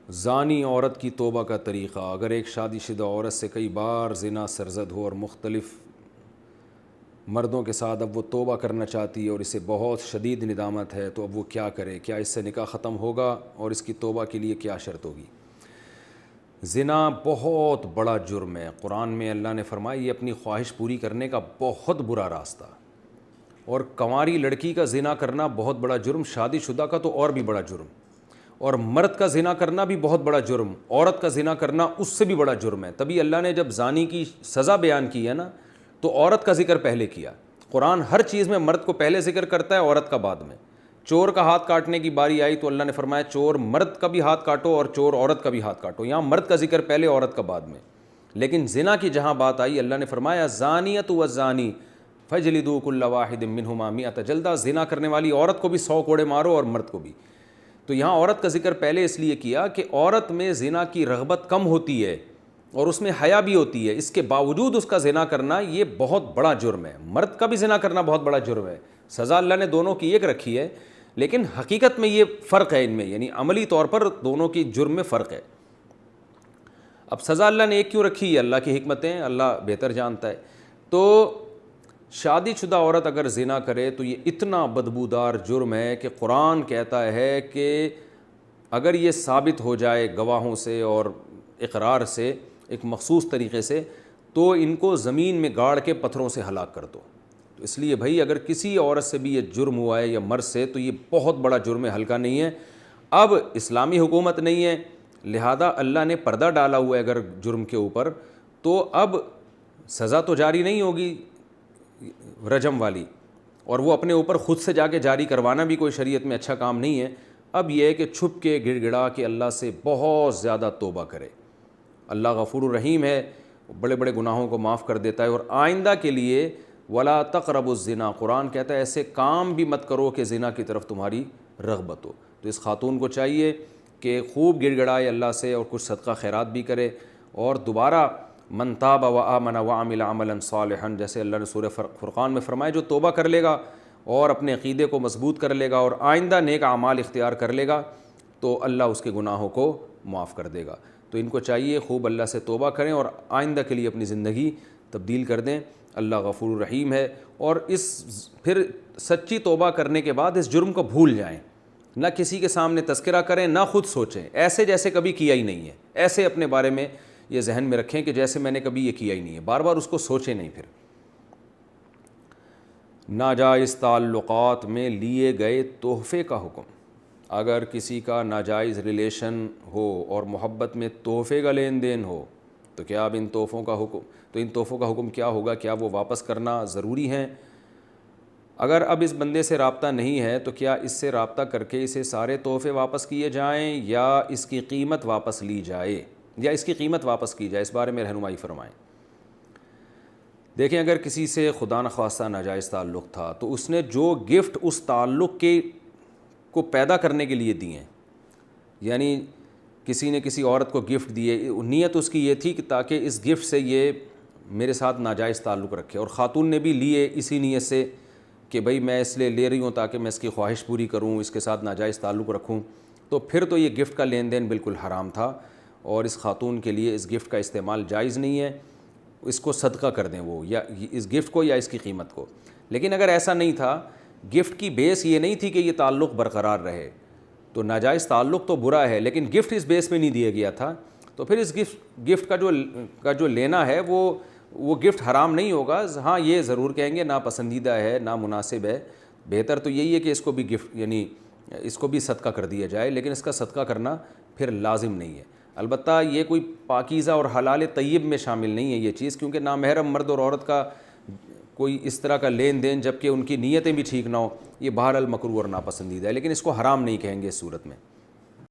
زانی عورت کی توبہ کا طریقہ. اگر ایک شادی شدہ عورت سے کئی بار زنا سرزد ہو اور مختلف مردوں کے ساتھ اب وہ توبہ کرنا چاہتی ہے اور اسے بہت شدید ندامت ہے، تو اب وہ کیا کرے؟ کیا اس سے نکاح ختم ہوگا اور اس کی توبہ کے لیے کیا شرط ہوگی؟ زنا بہت بڑا جرم ہے. قرآن میں اللہ نے فرمایا یہ اپنی خواہش پوری کرنے کا بہت برا راستہ، اور کنواری لڑکی کا زنا کرنا بہت بڑا جرم، شادی شدہ کا تو اور بھی بڑا جرم، اور مرد کا زنا کرنا بھی بہت بڑا جرم، عورت کا زنا کرنا اس سے بھی بڑا جرم ہے. تبھی اللہ نے جب زانی کی سزا بیان کی ہے نا، تو عورت کا ذکر پہلے کیا. قرآن ہر چیز میں مرد کو پہلے ذکر کرتا ہے، عورت کا بعد میں. چور کا ہاتھ کاٹنے کی باری آئی تو اللہ نے فرمایا چور مرد کا بھی ہاتھ کاٹو اور چور عورت کا بھی ہاتھ کاٹو. یہاں مرد کا ذکر پہلے، عورت کا بعد میں. لیکن زنا کی جہاں بات آئی، اللہ نے فرمایا زانیۃ والزانی فاجلدوا کل واحد منہما مئۃ جلدہ. زنا کرنے والی عورت کو بھی 100 کوڑے مارو اور مرد کو بھی. تو یہاں عورت کا ذکر پہلے اس لیے کیا کہ عورت میں زنا کی رغبت کم ہوتی ہے اور اس میں حیا بھی ہوتی ہے، اس کے باوجود اس کا زنا کرنا یہ بہت بڑا جرم ہے. مرد کا بھی زنا کرنا بہت بڑا جرم ہے. سزا اللہ نے دونوں کی ایک رکھی ہے، لیکن حقیقت میں یہ فرق ہے ان میں، یعنی عملی طور پر دونوں کی جرم میں فرق ہے. اب سزا اللہ نے ایک کیوں رکھی ہے؟ اللہ کی حکمتیں اللہ بہتر جانتا ہے. تو شادی شدہ عورت اگر زنا کرے تو یہ اتنا بدبودار جرم ہے کہ قرآن کہتا ہے کہ اگر یہ ثابت ہو جائے گواہوں سے اور اقرار سے ایک مخصوص طریقے سے، تو ان کو زمین میں گاڑ کے پتھروں سے ہلاک کر دو. تو اس لیے بھائی اگر کسی عورت سے بھی یہ جرم ہوا ہے یا مرد سے، تو یہ بہت بڑا جرم ہے، ہلکا نہیں ہے. اب اسلامی حکومت نہیں ہے، لہذا اللہ نے پردہ ڈالا ہوا ہے اگر جرم کے اوپر، تو اب سزا تو جاری نہیں ہوگی رجم والی، اور وہ اپنے اوپر خود سے جا کے جاری کروانا بھی کوئی شریعت میں اچھا کام نہیں ہے. اب یہ ہے کہ چھپ کے گڑ گڑا کے اللہ سے بہت زیادہ توبہ کرے. اللہ غفور الرحیم ہے، بڑے بڑے گناہوں کو معاف کر دیتا ہے. اور آئندہ کے لیے ولا تقربوا الزنا، قرآن کہتا ہے ایسے کام بھی مت کرو کہ زنا کی طرف تمہاری رغبت ہو. تو اس خاتون کو چاہیے کہ خوب گڑ گڑائے اللہ سے اور کچھ صدقہ خیرات بھی کرے، اور دوبارہ من تاب وآمن وعمل عملا صالحا، جیسے اللہ نے سورہ فرقان میں فرمایا جو توبہ کر لے گا اور اپنے عقیدے کو مضبوط کر لے گا اور آئندہ نیک اعمال اختیار کر لے گا، تو اللہ اس کے گناہوں کو معاف کر دے گا. تو ان کو چاہیے خوب اللہ سے توبہ کریں اور آئندہ کے لیے اپنی زندگی تبدیل کر دیں. اللہ غفور الرحیم ہے. اور پھر سچی توبہ کرنے کے بعد اس جرم کو بھول جائیں، نہ کسی کے سامنے تذکرہ کریں، نہ خود سوچیں ایسے جیسے کبھی کیا ہی نہیں ہے. ایسے اپنے بارے میں یہ ذہن میں رکھیں کہ جیسے میں نے کبھی یہ کیا ہی نہیں ہے، بار بار اس کو سوچیں نہیں. پھر ناجائز تعلقات میں لیے گئے تحفے کا حکم. اگر کسی کا ناجائز ریلیشن ہو اور محبت میں تحفے کا لین دین ہو، تو کیا اب ان تحفوں کا حکم کیا ہوگا؟ کیا وہ واپس کرنا ضروری ہیں؟ اگر اب اس بندے سے رابطہ نہیں ہے تو کیا اس سے رابطہ کر کے اسے سارے تحفے واپس کیے جائیں یا اس کی قیمت واپس لی جائے، یا اس کی قیمت واپس کی جائے؟ اس بارے میں رہنمائی فرمائیں. دیکھیں اگر کسی سے خدا نخواستہ ناجائز تعلق تھا تو اس نے جو گفٹ اس تعلق کو پیدا کرنے کے لیے دیے ہیں، یعنی کسی نے کسی عورت کو گفٹ دیے، نیت اس کی یہ تھی کہ تاکہ اس گفٹ سے یہ میرے ساتھ ناجائز تعلق رکھے، اور خاتون نے بھی لیے اسی نیت سے کہ بھئی میں اس لیے لے رہی ہوں تاکہ میں اس کی خواہش پوری کروں، اس کے ساتھ ناجائز تعلق رکھوں، تو پھر تو یہ گفٹ کا لین دین بالکل حرام تھا اور اس خاتون کے لیے اس گفٹ کا استعمال جائز نہیں ہے. اس کو صدقہ کر دیں وہ، یا اس گفٹ کو یا اس کی قیمت کو. لیکن اگر ایسا نہیں تھا، گفٹ کی بیس یہ نہیں تھی کہ یہ تعلق برقرار رہے، تو ناجائز تعلق تو برا ہے لیکن گفٹ اس بیس میں نہیں دیا گیا تھا، تو پھر اس گفٹ کا جو لینا ہے وہ گفٹ حرام نہیں ہوگا. ہاں یہ ضرور کہیں گے ناپسندیدہ ہے، نامناسب ہے. بہتر تو یہی ہے کہ اس کو بھی گفٹ یعنی اس کو بھی صدقہ کر دیا جائے، لیکن اس کا صدقہ کرنا پھر لازم نہیں ہے. البتہ یہ کوئی پاکیزہ اور حلال طیب میں شامل نہیں ہے یہ چیز، کیونکہ نامحرم مرد اور عورت کا کوئی اس طرح کا لین دین جبکہ ان کی نیتیں بھی ٹھیک نہ ہو، یہ بہرحال مکروہ اور ناپسندیدہ ہے، لیکن اس کو حرام نہیں کہیں گے اس صورت میں.